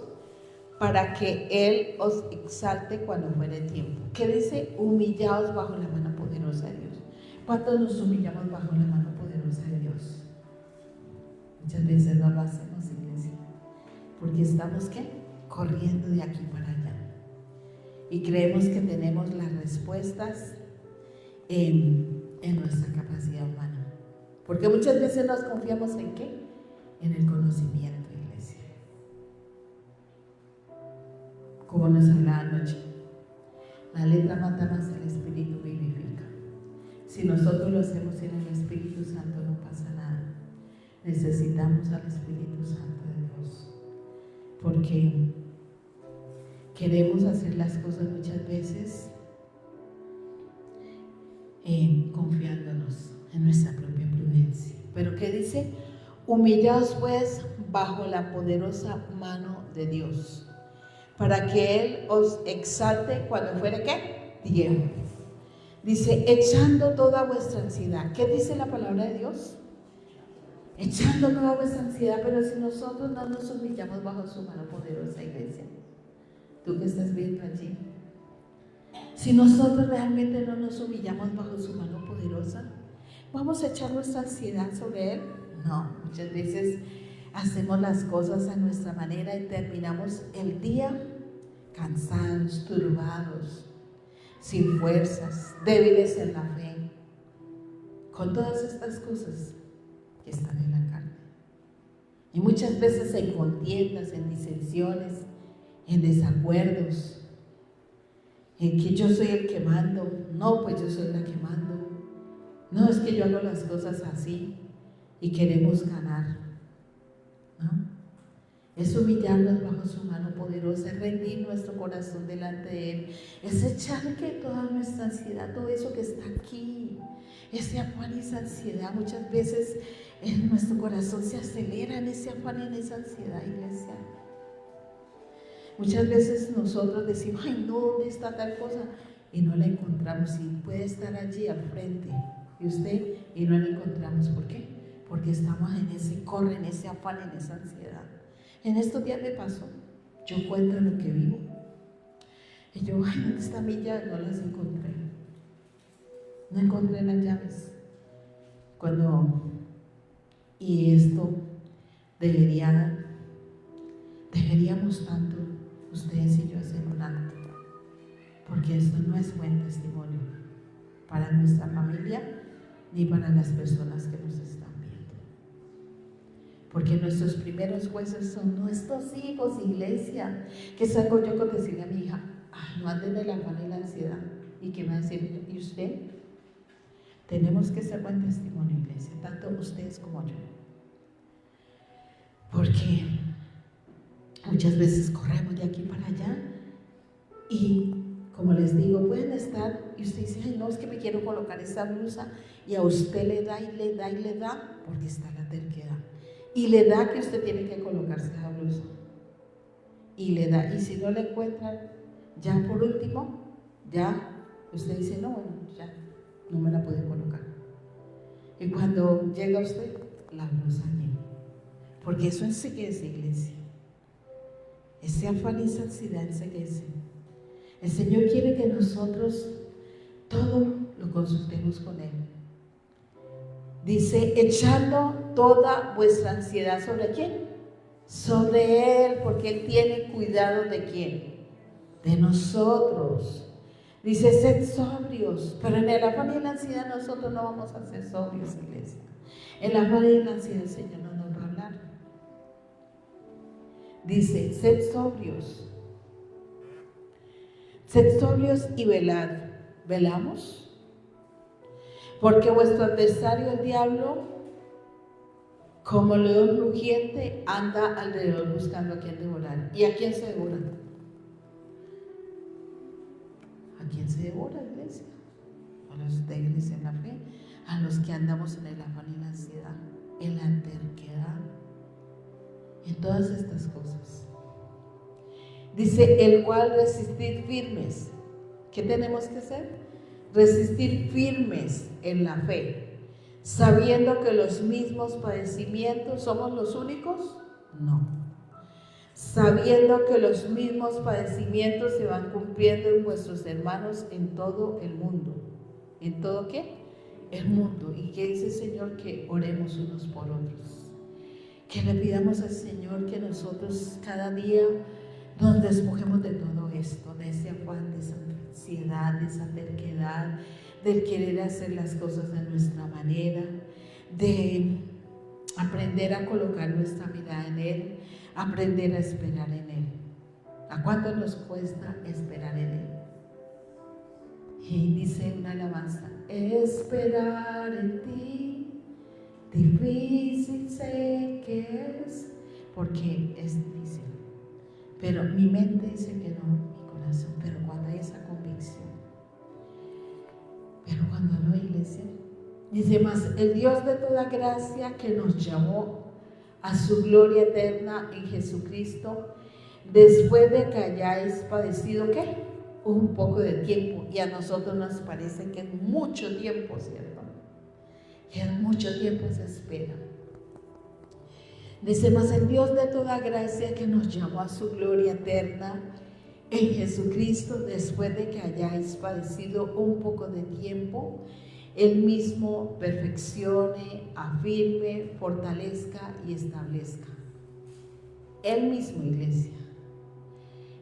para que Él os exalte cuando fuere tiempo. ¿Qué dice? Humillaos bajo la mano poderosa de Dios. ¿Cuántos nos humillamos bajo la mano poderosa de Dios? Muchas veces no lo hacemos, iglesia, porque estamos ¿qué? Corriendo de aquí para allá. y creemos que tenemos las respuestas en nuestra capacidad humana. Porque muchas veces nos confiamos en ¿qué? En el conocimiento, iglesia. Como nos hablaba anoche, la letra mata más, el Espíritu vivifica. Si nosotros lo hacemos sin el Espíritu Santo no pasa nada. Necesitamos al Espíritu Santo de Dios. Porque queremos hacer las cosas muchas veces confiándonos en nuestra propia prudencia. Pero ¿qué dice? Humillaos pues bajo la poderosa mano de Dios, para que Él os exalte cuando fuere ¿qué? Tiempo. Dice, echando toda vuestra ansiedad. ¿Qué dice la palabra de Dios? Echando toda vuestra ansiedad, pero si nosotros no nos humillamos bajo su mano poderosa, iglesia, tú que estás viendo allí, si nosotros realmente no nos humillamos bajo su mano poderosa, ¿vamos a echar nuestra ansiedad sobre Él? No, muchas veces hacemos las cosas a nuestra manera y terminamos el día cansados, turbados, sin fuerzas, débiles en la fe, con todas estas cosas que están en la carne. Y muchas veces en contiendas, en disensiones, en desacuerdos, en que yo soy el que mando, no, pues yo soy la que mando, no, es que yo hago las cosas así y queremos ganar, ¿no? Es humillarnos bajo su mano poderosa, es rendir nuestro corazón delante de Él, es echar que toda nuestra ansiedad, todo eso que está aquí, ese afán y esa ansiedad, muchas veces en nuestro corazón se acelera en ese afán y en esa ansiedad, iglesia. Muchas veces nosotros decimos, ay no, ¿dónde está tal cosa? Y no la encontramos, y puede estar allí al frente, y no la encontramos. ¿Por qué? Porque estamos en ese corre, en ese afán, en esa ansiedad. En estos días me pasó, yo cuento lo que vivo. Y yo, ay, ¿dónde está mi llave? No las encontré. No encontré las llaves. Y esto deberíamos tanto, ustedes y yo, hacer un acto, porque esto no es buen testimonio para nuestra familia ni para las personas que nos están viendo. Porque nuestros primeros jueces son nuestros hijos, iglesia. ¿Qué salgo yo con decirle a mi hija? Ay, no anden de la afán y la ansiedad. ¿Y qué me va a decir? ¿Y usted? Tenemos que ser buen testimonio, iglesia, tanto ustedes como yo. Porque muchas veces corremos de aquí para allá y, como les digo, pueden estar y usted dice, ay no, es que me quiero colocar esa blusa, y a usted le da y le da y le da, porque está la terquedad, y le da que usted tiene que colocarse esa blusa, y le da, y si no le encuentran, ya por último, ya usted dice, no, bueno, ya no me la puede colocar, y cuando llega usted, la blusa llena, porque eso enseguece, iglesia. Ese afán y esa ansiedad enseguece. El Señor quiere que nosotros todo lo consultemos con Él. Dice, echando toda vuestra ansiedad, ¿sobre quién? Sobre Él, porque Él tiene cuidado ¿de quién? De nosotros. Dice, sed sobrios, pero en el afán y la ansiedad nosotros no vamos a ser sobrios, iglesia. En el afán y la ansiedad el Señor no nos va a hablar. Dice, sed sobrios y velad. ¿Velamos? Porque vuestro adversario, el diablo, como león rugiente, anda alrededor buscando a quien devorar. ¿Y a quién se devora? ¿A quién se devora, iglesia? A los débiles en la fe, a los que andamos en el afán y la ansiedad, en la terquedad, en todas estas cosas. Dice, el cual resistir firmes. ¿Qué tenemos que hacer? Resistir firmes en la fe, sabiendo que los mismos padecimientos, ¿somos los únicos? No. Sabiendo que los mismos padecimientos se van cumpliendo en vuestros hermanos en todo el mundo. ¿En todo qué? El mundo. ¿Y qué dice el Señor? Que oremos unos por otros. Que le pidamos al Señor que nosotros cada día nos despojemos de todo esto, de ese afán, de esa ansiedad, de esa terquedad, del querer hacer las cosas de nuestra manera, de aprender a colocar nuestra mirada en Él, aprender a esperar en Él. ¿A cuánto nos cuesta esperar en Él? Y dice una alabanza: esperar en ti, difícil sé que es, porque es difícil. Pero mi mente dice que no, mi corazón, pero cuando hay esa convicción, pero cuando no, iglesia, dice más: el Dios de toda gracia que nos llamó a su gloria eterna en Jesucristo, después de que hayáis padecido, ¿qué? Un poco de tiempo, y a nosotros nos parece que es mucho tiempo, ¿cierto? Que es mucho tiempo se espera. Dice más: el Dios de toda gracia que nos llamó a su gloria eterna en Jesucristo, después de que hayáis padecido un poco de tiempo, Él mismo perfeccione, afirme, fortalezca y establezca. Él mismo, iglesia,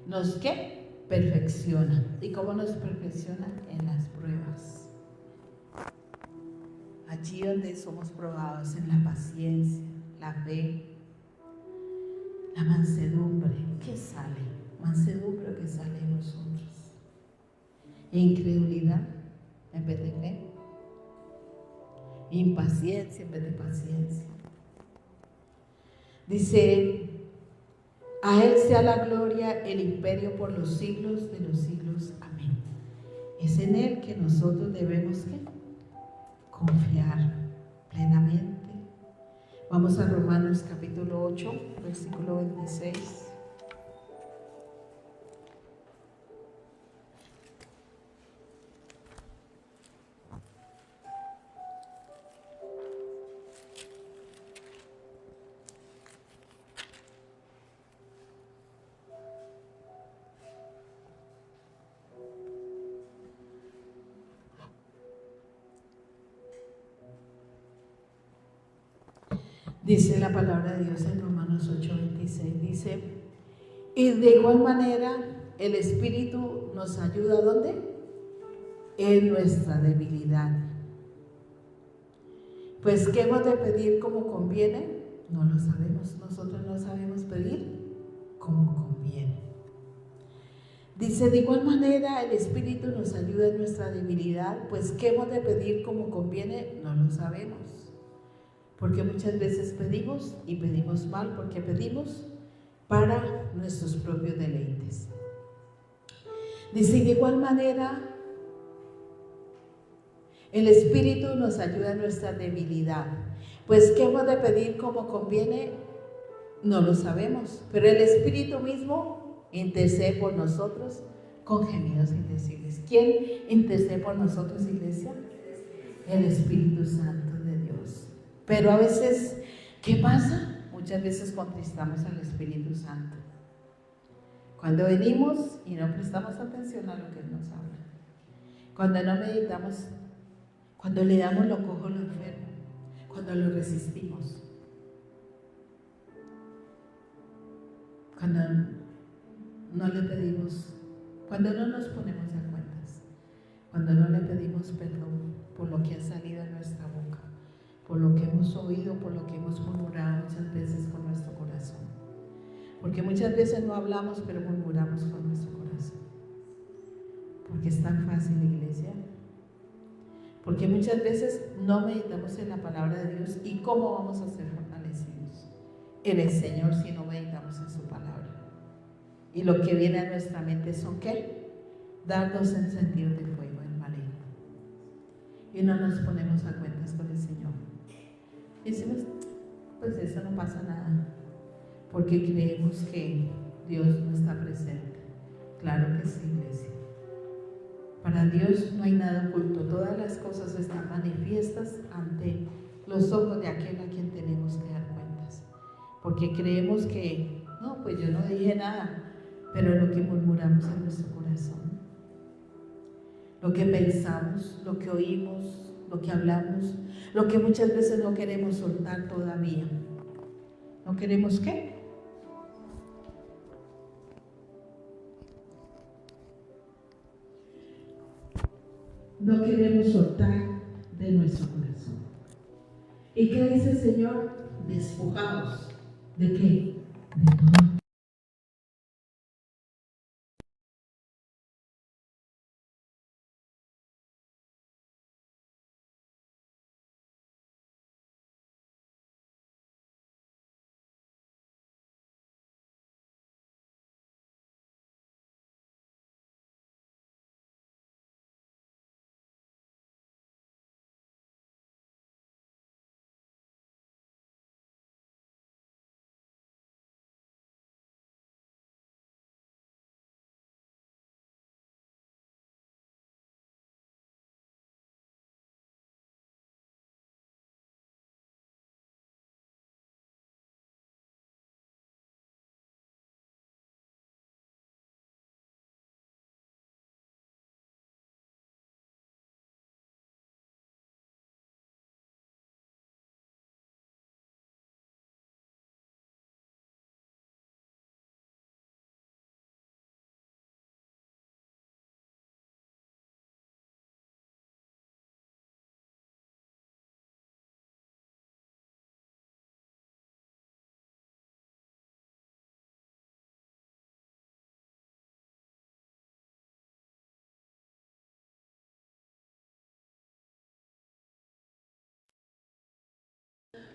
¿nos qué? Perfecciona. ¿Y cómo nos perfecciona? En las pruebas. Allí donde somos probados, en la paciencia, la fe, la mansedumbre. ¿Qué sale? Mansedumbre que sale de nosotros. Incredulidad en vez de fe. Impaciencia en vez de paciencia. Dice: a Él sea la gloria, el imperio por los siglos de los siglos. Amén. Es en Él que nosotros debemos ¿qué? Confiar plenamente. Vamos a Romanos capítulo 8, versículo 26. Dice la palabra de Dios en Romanos 8:26, dice: y de igual manera el Espíritu nos ayuda, ¿dónde? En nuestra debilidad. Pues ¿qué hemos de pedir como conviene? No lo sabemos, nosotros no sabemos pedir como conviene. Dice: de igual manera el Espíritu nos ayuda en nuestra debilidad, pues ¿qué hemos de pedir como conviene? No lo sabemos. Porque muchas veces pedimos y pedimos mal, porque pedimos para nuestros propios deleites. Dice: de igual manera el Espíritu nos ayuda en nuestra debilidad. Pues ¿qué hemos de pedir como conviene? No lo sabemos, pero el Espíritu mismo intercede por nosotros con gemidos indecibles. ¿Quién intercede por nosotros, iglesia? El Espíritu Santo de Dios. Pero a veces, ¿qué pasa? Muchas veces contristamos al Espíritu Santo. Cuando venimos y no prestamos atención a lo que Él nos habla. Cuando no meditamos, cuando le damos lo cojo, lo enfermo. Cuando lo resistimos. Cuando no le pedimos, cuando no nos ponemos a cuentas. Cuando no le pedimos perdón por lo que ha salido de nuestra boca. Por lo que hemos oído, por lo que hemos murmurado muchas veces con nuestro corazón. Porque muchas veces no hablamos, pero murmuramos con nuestro corazón. Porque es tan fácil, iglesia. Porque muchas veces no meditamos en la palabra de Dios. ¿Y cómo vamos a ser fortalecidos en el Señor si no meditamos en su palabra? Y lo que viene a nuestra mente son ¿qué? Dardos en sentido de fuego, el maligno. Y no nos ponemos a cuentas con el Señor. Y decimos: pues eso no pasa nada, porque creemos que Dios no está presente. Claro que sí, iglesia. Para Dios no hay nada oculto, todas las cosas están manifiestas ante los ojos de aquel a quien tenemos que dar cuentas. Porque creemos que, no, pues yo no dije nada, pero lo que murmuramos en nuestro corazón, lo que pensamos, lo que oímos, lo que hablamos, lo que muchas veces no queremos soltar todavía. ¿No queremos qué? no queremos soltar de nuestro corazón. ¿Y qué dice el Señor? Despojaos. ¿De qué? De todo.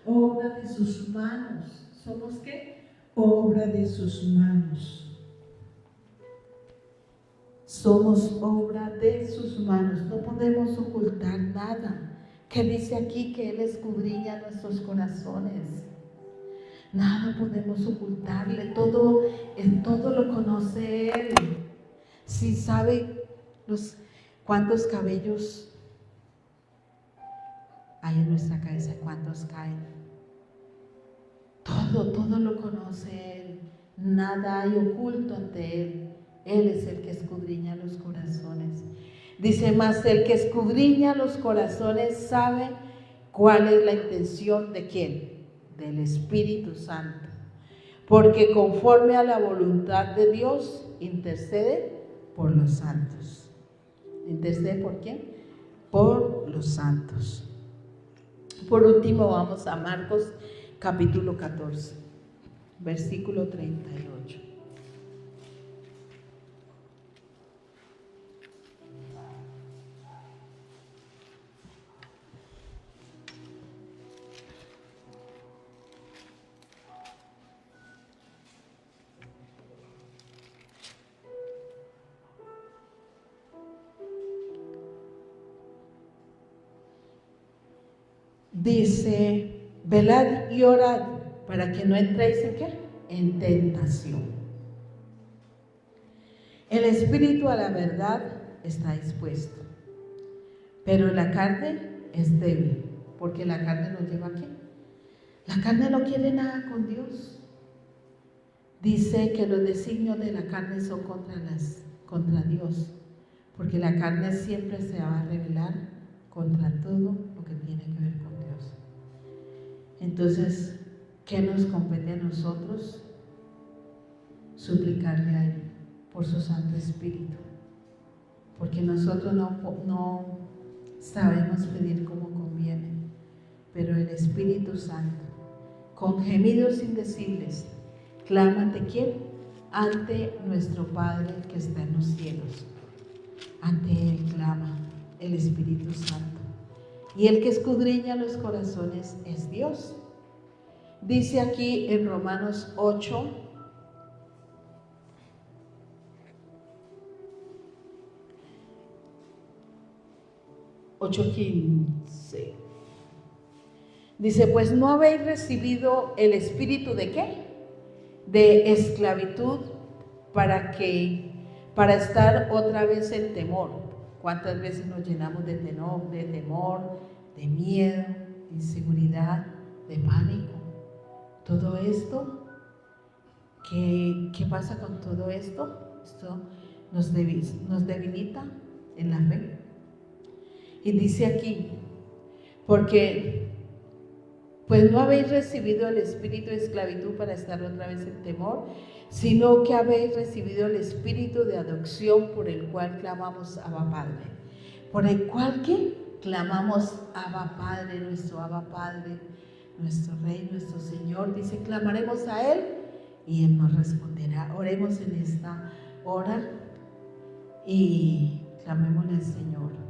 Obra de sus manos. ¿Somos qué? Obra de sus manos. Somos obra de sus manos. No podemos ocultar nada. Que dice aquí que Él escudriña nuestros corazones. Nada podemos ocultarle. Todo lo conoce Él. Si sabe cuántos cabellos hay en nuestra cabeza, cuántos caen. Todo lo conoce Él. Nada hay oculto ante Él. Él es el que escudriña los corazones. Dice más, el que escudriña los corazones sabe cuál es la intención de quién, del Espíritu Santo. Porque conforme a la voluntad de Dios, intercede por los santos. ¿Intercede por quién? Por los santos. Por último, vamos a Marcos capítulo 14, versículo 38. Dice, velad y orad para que no entréis en ¿qué? En tentación. El espíritu a la verdad está dispuesto, pero la carne es débil, porque la carne nos lleva ¿a qué? La carne no quiere nada con Dios. Dice que los designios de la carne son contra Dios, porque la carne siempre se va a rebelar contra todo lo que tiene que ver con Dios. Entonces, ¿qué nos compete a nosotros? Suplicarle a Él por su Santo Espíritu, porque nosotros no sabemos pedir como conviene, pero el Espíritu Santo, con gemidos indecibles, clama ante quién, ante nuestro Padre que está en los cielos. Ante Él clama el Espíritu Santo. Y el que escudriña los corazones es Dios. Dice aquí en Romanos 8:15. Dice, pues no habéis recibido el espíritu de ¿qué? De esclavitud para estar otra vez en temor. ¿Cuántas veces nos llenamos de temor, de miedo, de inseguridad, de pánico? Todo esto, ¿qué pasa con todo esto? Esto nos debilita en la fe. Y dice aquí, porque pues no habéis recibido el espíritu de esclavitud para estar otra vez en temor, sino que habéis recibido el espíritu de adopción por el cual clamamos Abba Padre. por el cual que clamamos Abba Padre, nuestro Abba Padre, nuestro Rey, nuestro Señor. Dice, clamaremos a Él y Él nos responderá. Oremos en esta hora y clamémosle al Señor.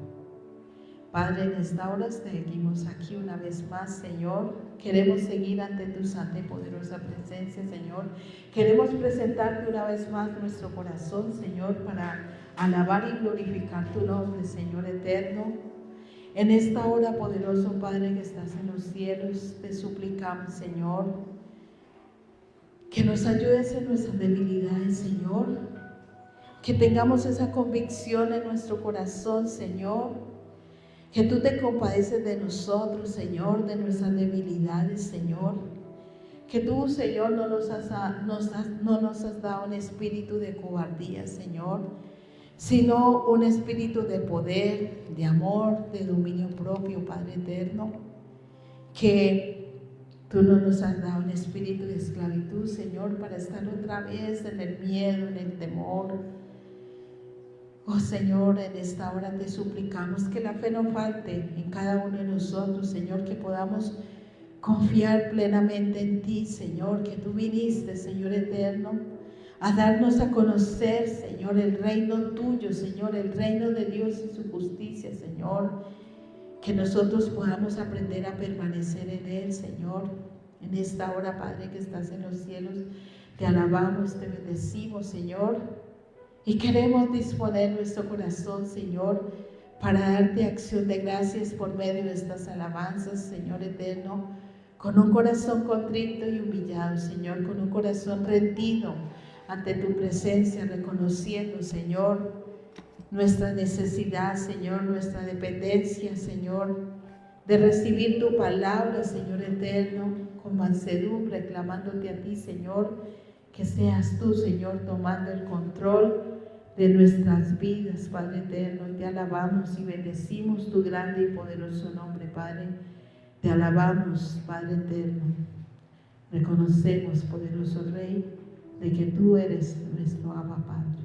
Padre, en esta hora seguimos aquí una vez más, Señor. Queremos seguir ante tu santa y poderosa presencia, Señor. Queremos presentarte una vez más nuestro corazón, Señor, para alabar y glorificar tu nombre, Señor eterno. En esta hora, poderoso Padre que estás en los cielos, te suplicamos, Señor, que nos ayudes en nuestras debilidades, Señor. Que tengamos esa convicción en nuestro corazón, Señor. Que tú te compadeces de nosotros, Señor, de nuestras debilidades, Señor. Que tú, Señor, no nos has dado un espíritu de cobardía, Señor, sino un espíritu de poder, de amor, de dominio propio, Padre eterno. Que tú no nos has dado un espíritu de esclavitud, Señor, para estar otra vez en el miedo, en el temor. Oh Señor, en esta hora te suplicamos que la fe no falte en cada uno de nosotros, Señor, que podamos confiar plenamente en ti, Señor, que tú viniste, Señor eterno, a darnos a conocer, Señor, el reino tuyo, Señor, el reino de Dios y su justicia, Señor, que nosotros podamos aprender a permanecer en Él, Señor. En esta hora, Padre, que estás en los cielos, te alabamos, te bendecimos, Señor. Y queremos disponer nuestro corazón, Señor, para darte acción de gracias por medio de estas alabanzas, Señor eterno, con un corazón contrito y humillado, Señor, con un corazón rendido ante tu presencia, reconociendo, Señor, nuestra necesidad, Señor, nuestra dependencia, Señor, de recibir tu palabra, Señor eterno, con mansedumbre, clamándote a ti, Señor, que seas tú, Señor, tomando el control de nuestras vidas, Padre eterno. Te alabamos y bendecimos tu grande y poderoso nombre, Padre. Te alabamos, Padre eterno. Reconocemos, poderoso Rey, de que tú eres nuestro Abba Padre.